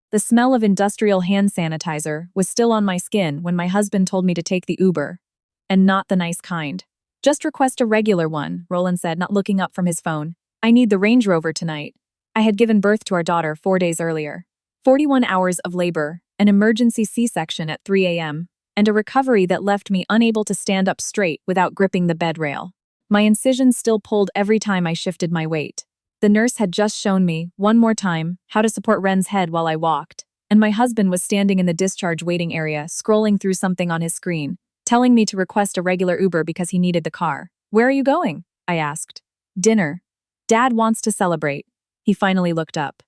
The smell of industrial hand sanitizer was still on my skin when my husband told me to take the Uber. And not the nice kind. Just request a regular one, Roland said, not looking up from his phone. I need the Range Rover tonight. I had given birth to our daughter 4 days earlier. 41 hours of labor, an emergency C-section at 3 a.m., and a recovery that left me unable to stand up straight without gripping the bed rail. My incisions still pulled every time I shifted my weight. The nurse had just shown me, one more time, how to support Ren's head while I walked, and my husband was standing in the discharge waiting area, scrolling through something on his screen, telling me to request a regular Uber because he needed the car. Where are you going? I asked. Dinner. Dad wants to celebrate. He finally looked up.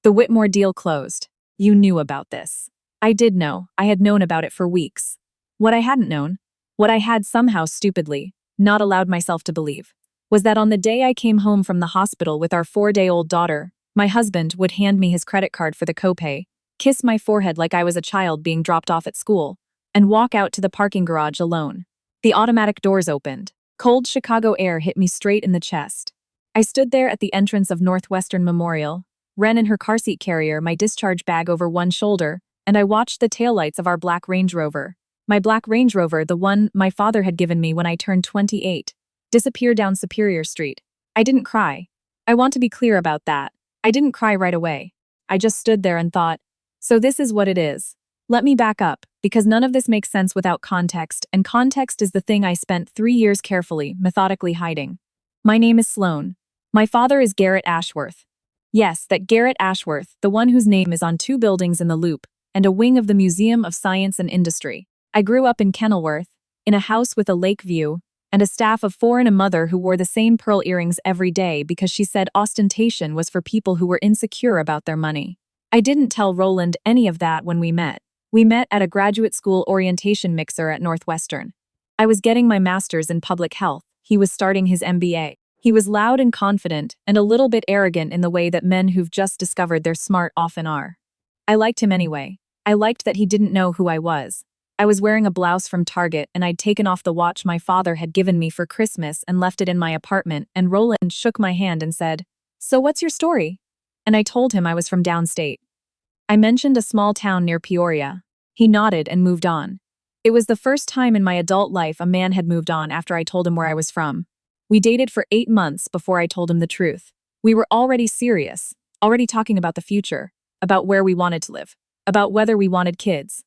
The Whitmore deal closed. You knew about this. I did know. I had known about it for weeks. What I hadn't known, what I had somehow stupidly not allowed myself to believe, was that on the day I came home from the hospital with our 4-day-old daughter, my husband would hand me his credit card for the copay, kiss my forehead like I was a child being dropped off at school, and walk out to the parking garage alone. The automatic doors opened. Cold Chicago air hit me straight in the chest. I stood there at the entrance of Northwestern Memorial, Ren in her car seat carrier, my discharge bag over one shoulder, and I watched the taillights of our black Range Rover, my black Range Rover, the one my father had given me when I turned 28, disappear down Superior Street. I didn't cry. I want to be clear about that. I didn't cry right away. I just stood there and thought, so this is what it is. Let me back up, because none of this makes sense without context, and context is the thing I spent 3 years carefully, methodically hiding. My name is Sloan. My father is Garrett Ashworth. Yes, that Garrett Ashworth, the one whose name is on 2 buildings in the Loop, and a wing of the Museum of Science and Industry. I grew up in Kenilworth, in a house with a lake view, and a staff of 4 and a mother who wore the same pearl earrings every day because she said ostentation was for people who were insecure about their money. I didn't tell Roland any of that when we met. We met at a graduate school orientation mixer at Northwestern. I was getting my master's in public health. He was starting his MBA. He was loud and confident, and a little bit arrogant in the way that men who've just discovered they're smart often are. I liked him anyway. I liked that he didn't know who I was. I was wearing a blouse from Target, and I'd taken off the watch my father had given me for Christmas and left it in my apartment, and Roland shook my hand and said, "So what's your story?" And I told him I was from downstate. I mentioned a small town near Peoria. He nodded and moved on. It was the first time in my adult life a man had moved on after I told him where I was from. We dated for 8 months before I told him the truth. We were already serious, already talking about the future, about where we wanted to live, about whether we wanted kids.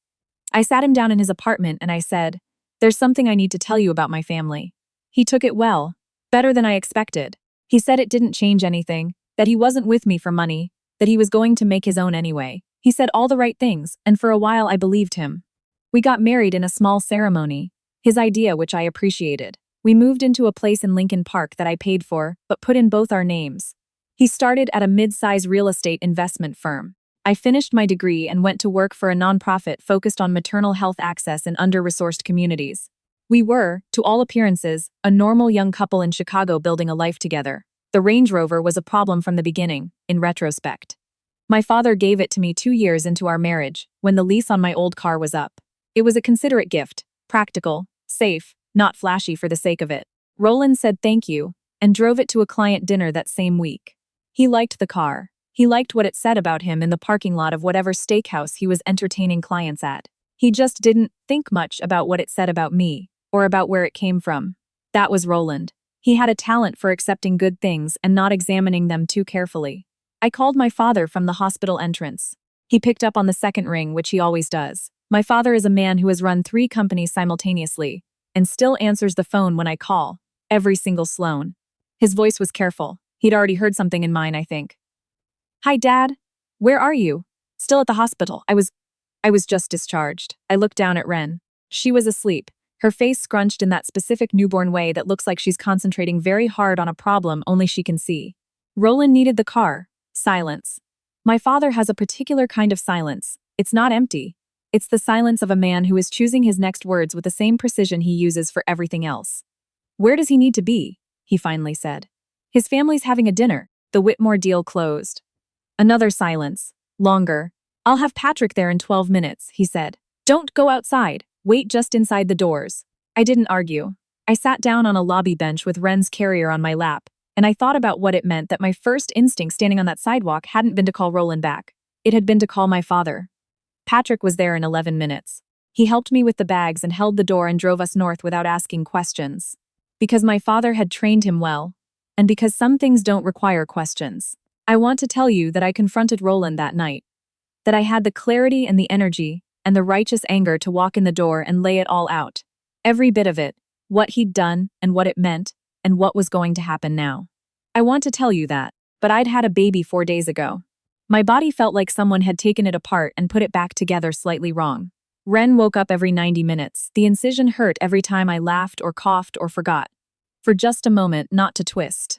I sat him down in his apartment and I said, "There's something I need to tell you about my family." He took it well, better than I expected. He said it didn't change anything, that he wasn't with me for money, that he was going to make his own anyway. He said all the right things, and for a while I believed him. We got married in a small ceremony, his idea, which I appreciated. We moved into a place in Lincoln Park that I paid for, but put in both our names. He started at a mid-size real estate investment firm. I finished my degree and went to work for a nonprofit focused on maternal health access in under-resourced communities. We were, to all appearances, a normal young couple in Chicago building a life together. The Range Rover was a problem from the beginning, in retrospect. My father gave it to me 2 years into our marriage, when the lease on my old car was up. It was a considerate gift, practical, safe, not flashy for the sake of it. Roland said thank you, and drove it to a client dinner that same week. He liked the car. He liked what it said about him in the parking lot of whatever steakhouse he was entertaining clients at. He just didn't think much about what it said about me, or about where it came from. That was Roland. He had a talent for accepting good things and not examining them too carefully. I called my father from the hospital entrance. He picked up on the second ring, which he always does. My father is a man who has run 3 companies simultaneously, and still answers the phone when I call, every single Sloan. His voice was careful. He'd already heard something in mine, I think. "Hi, Dad. Where are you?" "Still at the hospital. I was just discharged." I looked down at Ren. She was asleep, her face scrunched in that specific newborn way that looks like she's concentrating very hard on a problem only she can see. Roland needed the car. Silence. My father has a particular kind of silence. It's not empty. It's the silence of a man who is choosing his next words with the same precision he uses for everything else. "Where does he need to be?" he finally said. "His family's having a dinner." The Whitmore deal closed. Another silence. Longer. "I'll have Patrick there in 12 minutes, he said. "Don't go outside. Wait just inside the doors." I didn't argue. I sat down on a lobby bench with Ren's carrier on my lap, and I thought about what it meant that my first instinct standing on that sidewalk hadn't been to call Roland back. It had been to call my father. Patrick was there in 11 minutes. He helped me with the bags and held the door and drove us north without asking questions. Because my father had trained him well, and because some things don't require questions. I want to tell you that I confronted Roland that night. That I had the clarity and the energy and the righteous anger to walk in the door and lay it all out. Every bit of it, what he'd done and what it meant, and what was going to happen now. I want to tell you that, but I'd had a baby 4 days ago. My body felt like someone had taken it apart and put it back together slightly wrong. Ren woke up every 90 minutes. The incision hurt every time I laughed or coughed or forgot. For just a moment, not to twist.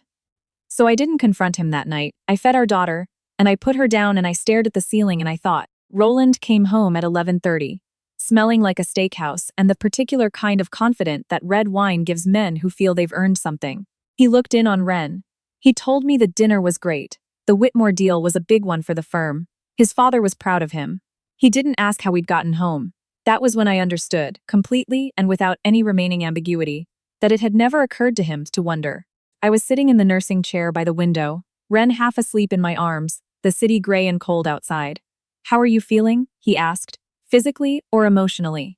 So I didn't confront him that night. I fed our daughter, and I put her down and I stared at the ceiling and I thought. Roland came home at 11:30, smelling like a steakhouse and the particular kind of confident that red wine gives men who feel they've earned something. He looked in on Ren. He told me the dinner was great. The Whitmore deal was a big one for the firm. His father was proud of him. He didn't ask how we'd gotten home. That was when I understood, completely and without any remaining ambiguity, that it had never occurred to him to wonder. I was sitting in the nursing chair by the window, Ren half asleep in my arms, the city gray and cold outside. "How are you feeling?" he asked. "Physically or emotionally?"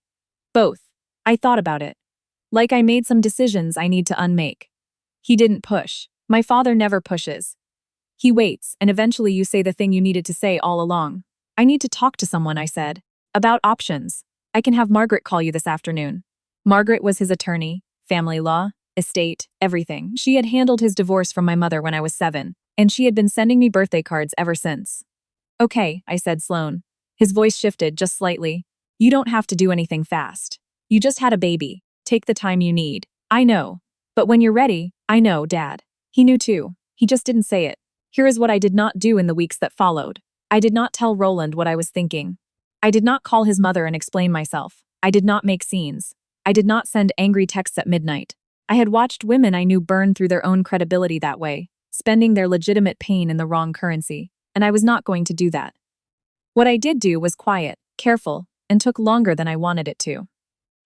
"Both." I thought about it. Like I made some decisions I need to unmake. He didn't push. My father never pushes. He waits, and eventually you say the thing you needed to say all along. "I need to talk to someone," I said. "About options. I can have Margaret call you this afternoon." Margaret was his attorney, family law, estate, everything. She had handled his divorce from my mother when I was 7, and she had been sending me birthday cards ever since. "Okay," I said Sloan. His voice shifted just slightly. "You don't have to do anything fast. You just had a baby. Take the time you need." "I know. But when you're ready," "I know, Dad." He knew too. He just didn't say it. Here is what I did not do in the weeks that followed. I did not tell Roland what I was thinking. I did not call his mother and explain myself. I did not make scenes. I did not send angry texts at midnight. I had watched women I knew burn through their own credibility that way, spending their legitimate pain in the wrong currency, and I was not going to do that. What I did do was quiet, careful, and took longer than I wanted it to.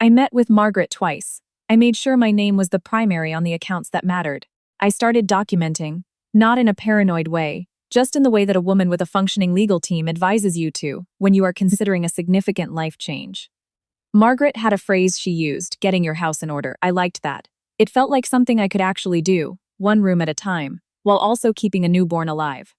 I met with Margaret twice. I made sure my name was the primary on the accounts that mattered. I started documenting, not in a paranoid way, just in the way that a woman with a functioning legal team advises you to when you are considering a significant life change. Margaret had a phrase she used, "getting your house in order." I liked that. It felt like something I could actually do, one room at a time, while also keeping a newborn alive.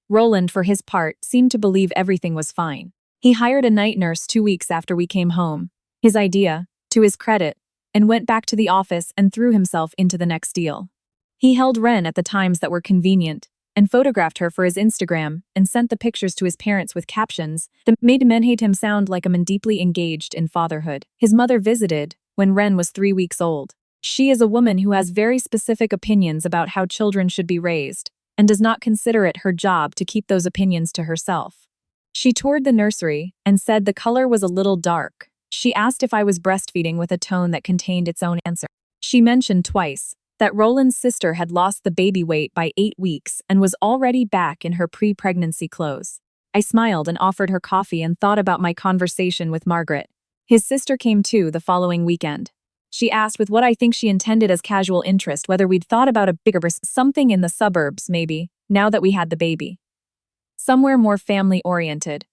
Roland, for his part, seemed to believe everything was fine. He hired a night nurse 2 weeks after we came home. His idea, to his credit, and went back to the office and threw himself into the next deal. He held Ren at the times that were convenient, and photographed her for his Instagram, and sent the pictures to his parents with captions that made men hate him sound like a man deeply engaged in fatherhood. His mother visited when Ren was 3 weeks old. She is a woman who has very specific opinions about how children should be raised, and does not consider it her job to keep those opinions to herself. She toured the nursery and said the color was a little dark. She asked if I was breastfeeding with a tone that contained its own answer. She mentioned twice that Roland's sister had lost the baby weight by 8 weeks and was already back in her pre-pregnancy clothes. I smiled and offered her coffee and thought about my conversation with Margaret. His sister came too the following weekend. She asked with what I think she intended as casual interest whether we'd thought about a bigger something in the suburbs, maybe, now that we had the baby. Somewhere more family-oriented.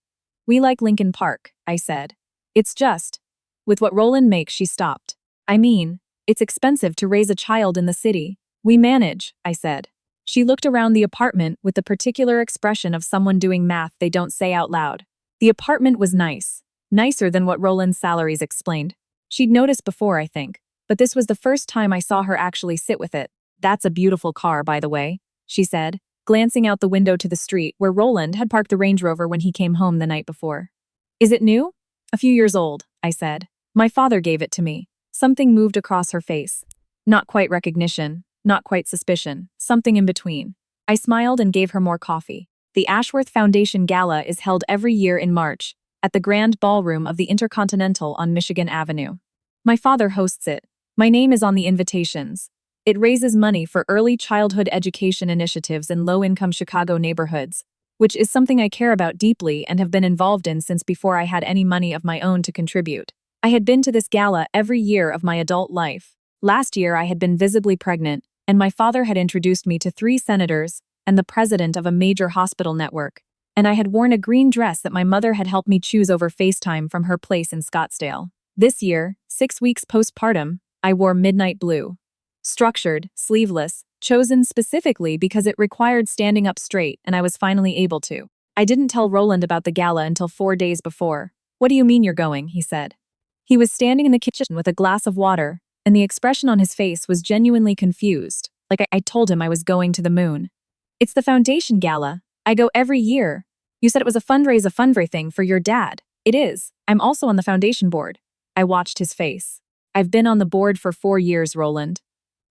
"We like Lincoln Park," I said. "It's just, with what Roland makes," she stopped. "I mean, it's expensive to raise a child in the city." "We manage," I said. She looked around the apartment with the particular expression of someone doing math they don't say out loud. The apartment was nice. Nicer than what Roland's salaries explained. She'd noticed before, I think, but this was the first time I saw her actually sit with it. "That's a beautiful car, by the way," she said, glancing out the window to the street where Roland had parked the Range Rover when he came home the night before. "Is it new?" "A few years old," I said. "My father gave it to me." Something moved across her face. Not quite recognition, not quite suspicion, something in between. I smiled and gave her more coffee. The Ashworth Foundation Gala is held every year in March, at the Grand Ballroom of the Intercontinental on Michigan Avenue. My father hosts it. My name is on the invitations. It raises money for early childhood education initiatives in low-income Chicago neighborhoods, which is something I care about deeply and have been involved in since before I had any money of my own to contribute. I had been to this gala every year of my adult life. Last year I had been visibly pregnant, and my father had introduced me to 3 senators and the president of a major hospital network. and I had worn a green dress that my mother had helped me choose over FaceTime from her place in Scottsdale. This year, 6 weeks postpartum, I wore midnight blue. Structured, sleeveless, chosen specifically because it required standing up straight and I was finally able to. I didn't tell Roland about the gala until 4 days before. "What do you mean you're going?" he said. He was standing in the kitchen with a glass of water, and the expression on his face was genuinely confused, like I told him I was going to the moon. "It's the foundation gala. I go every year. You said it was a fundraiser thing for your dad." "It is. I'm also on the foundation board." I watched his face. "I've been on the board for 4 years, Roland."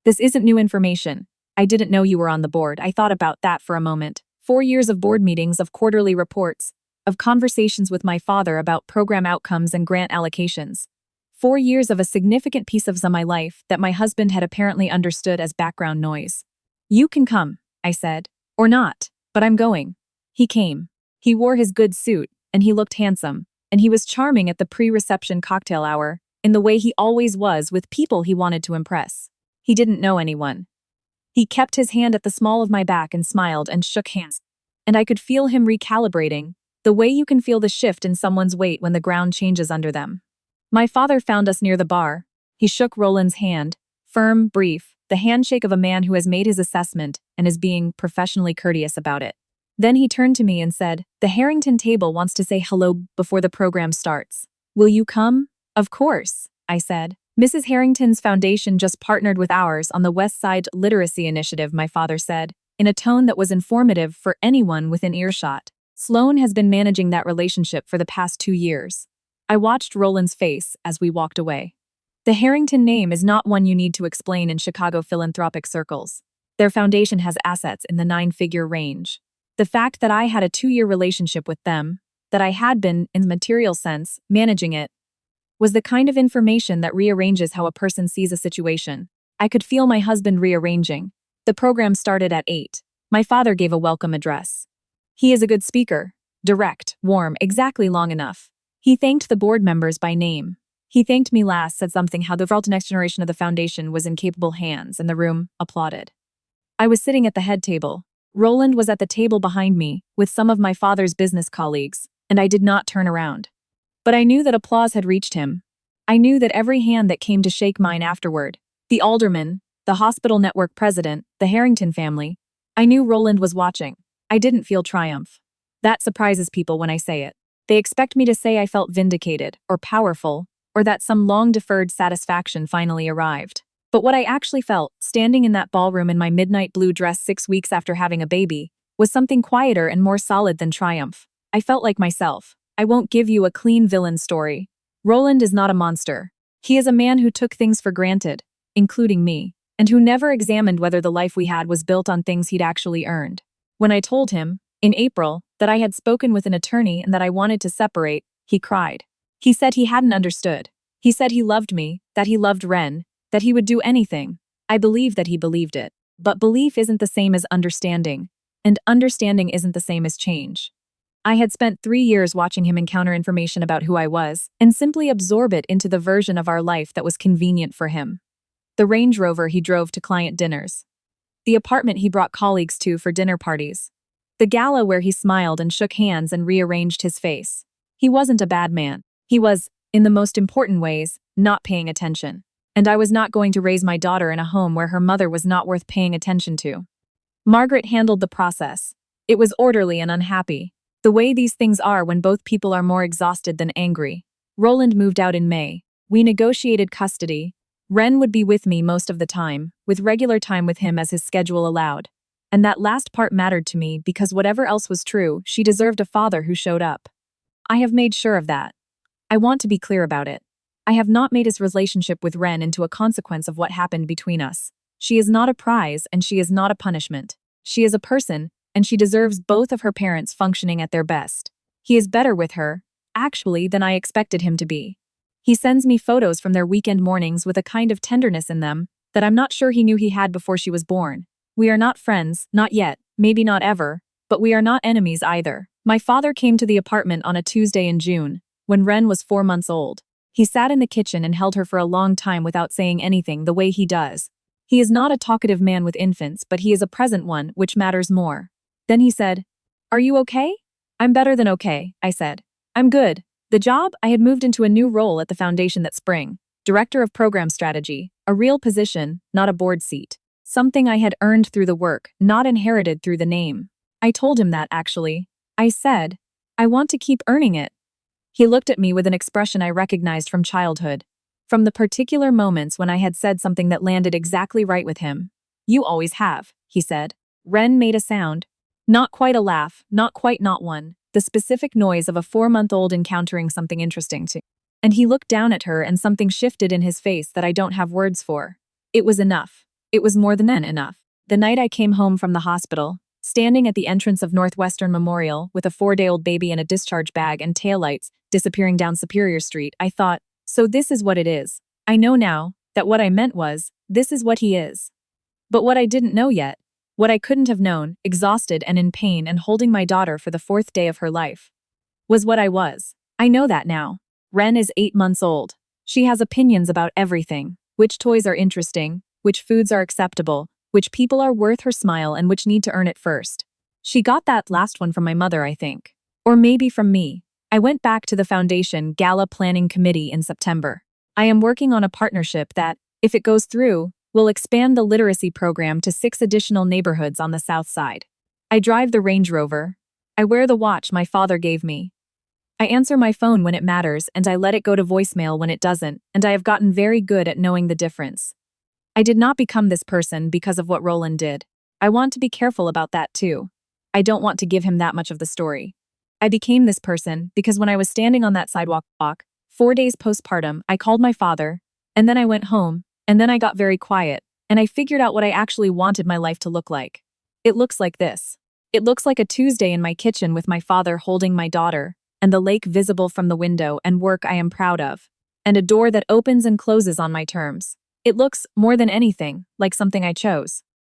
"This isn't new information. I didn't know you were on the board." I thought about that for a moment. 4 years of board meetings, of quarterly reports, of conversations with my father about program outcomes and grant allocations. 4 years of a significant piece of my life that my husband had apparently understood as background noise. "You can come," I said. "Or not, but I'm going." He came. He wore his good suit, and he looked handsome, and he was charming at the pre-reception cocktail hour, in the way he always was with people he wanted to impress. He didn't know anyone. He kept his hand at the small of my back and smiled and shook hands. And I could feel him recalibrating, the way you can feel the shift in someone's weight when the ground changes under them. My father found us near the bar. He shook Roland's hand, firm, brief, the handshake of a man who has made his assessment and is being professionally courteous about it. Then he turned to me and said, "The Harrington table wants to say hello before the program starts. Will you come?" "Of course," I said. "Mrs. Harrington's foundation just partnered with ours on the West Side Literacy Initiative," my father said, in a tone that was informative for anyone within earshot. "Sloan has been managing that relationship for the past 2 years." I watched Roland's face as we walked away. The Harrington name is not one you need to explain in Chicago philanthropic circles. Their foundation has assets in the 9-figure range. The fact that I had a 2-year relationship with them, that I had been, in the material sense, managing it, was the kind of information that rearranges how a person sees a situation. I could feel my husband rearranging. The program started at 8. My father gave a welcome address. He is a good speaker. Direct, warm, exactly long enough. He thanked the board members by name. He thanked me last, said something how the next generation of the foundation was in capable hands, and the room applauded. I was sitting at the head table. Roland was at the table behind me, with some of my father's business colleagues, and I did not turn around. But I knew that applause had reached him. I knew that every hand that came to shake mine afterward, the alderman, the hospital network president, the Harrington family, I knew Roland was watching. I didn't feel triumph. That surprises people when I say it. They expect me to say I felt vindicated, or powerful, or that some long-deferred satisfaction finally arrived. But what I actually felt, standing in that ballroom in my midnight blue dress 6 weeks after having a baby, was something quieter and more solid than triumph. I felt like myself. I won't give you a clean villain story. Roland is not a monster. He is a man who took things for granted, including me, and who never examined whether the life we had was built on things he'd actually earned. When I told him, in April, that I had spoken with an attorney and that I wanted to separate, he cried. He said he hadn't understood. He said he loved me, that he loved Ren, that he would do anything. I believe that he believed it. But belief isn't the same as understanding, and understanding isn't the same as change. I had spent 3 years watching him encounter information about who I was, and simply absorb it into the version of our life that was convenient for him. The Range Rover he drove to client dinners. The apartment he brought colleagues to for dinner parties. The gala where he smiled and shook hands and rearranged his face. He wasn't a bad man. He was, in the most important ways, not paying attention. And I was not going to raise my daughter in a home where her mother was not worth paying attention to. Margaret handled the process. It was orderly and unhappy. The way these things are when both people are more exhausted than angry. Roland moved out in May. We negotiated custody. Ren would be with me most of the time, with regular time with him as his schedule allowed. And that last part mattered to me because whatever else was true, she deserved a father who showed up. I have made sure of that. I want to be clear about it. I have not made his relationship with Ren into a consequence of what happened between us. She is not a prize and she is not a punishment. She is a person, and she deserves both of her parents functioning at their best. He is better with her, actually, than I expected him to be. He sends me photos from their weekend mornings with a kind of tenderness in them that I'm not sure he knew he had before she was born. We are not friends, not yet, maybe not ever, but we are not enemies either. My father came to the apartment on a Tuesday in June, when Ren was 4 months old. He sat in the kitchen and held her for a long time without saying anything the way he does. He is not a talkative man with infants, but he is a present one, which matters more. Then he said, "Are you okay?" I'm better than okay, I said. I'm good. The job, I had moved into a new role at the foundation that spring. Director of Program Strategy. A real position, not a board seat. Something I had earned through the work, not inherited through the name. I told him that, actually. I said, I want to keep earning it. He looked at me with an expression I recognized from childhood. From the particular moments when I had said something that landed exactly right with him. You always have, he said. Ren made a sound. Not quite a laugh, not quite not one. The specific noise of a 4-month-old encountering something interesting too. And he looked down at her and something shifted in his face that I don't have words for. It was enough. It was more than enough. The night I came home from the hospital, standing at the entrance of Northwestern Memorial with a 4-day-old baby in a discharge bag and taillights disappearing down Superior Street, I thought, so this is what it is. I know now that what I meant was, this is what he is. But what I didn't know yet, what I couldn't have known, exhausted and in pain and holding my daughter for the 4th day of her life, was what I was. I know that now. Ren is 8 months old. She has opinions about everything. Which toys are interesting, which foods are acceptable, which people are worth her smile and which need to earn it first. She got that last one from my mother, I think. Or maybe from me. I went back to the foundation gala planning committee in September. I am working on a partnership that, if it goes through, will expand the literacy program to 6 additional neighborhoods on the south side. I drive the Range Rover. I wear the watch my father gave me. I answer my phone when it matters and I let it go to voicemail when it doesn't, and I have gotten very good at knowing the difference. I did not become this person because of what Roland did. I want to be careful about that too. I don't want to give him that much of the story. I became this person because when I was standing on that sidewalk, 4 days postpartum, I called my father, and then I went home, and then I got very quiet, and I figured out what I actually wanted my life to look like. It looks like this. It looks like a Tuesday in my kitchen with my father holding my daughter, and the lake visible from the window and work I am proud of, and a door that opens and closes on my terms. It looks, more than anything, like something I chose.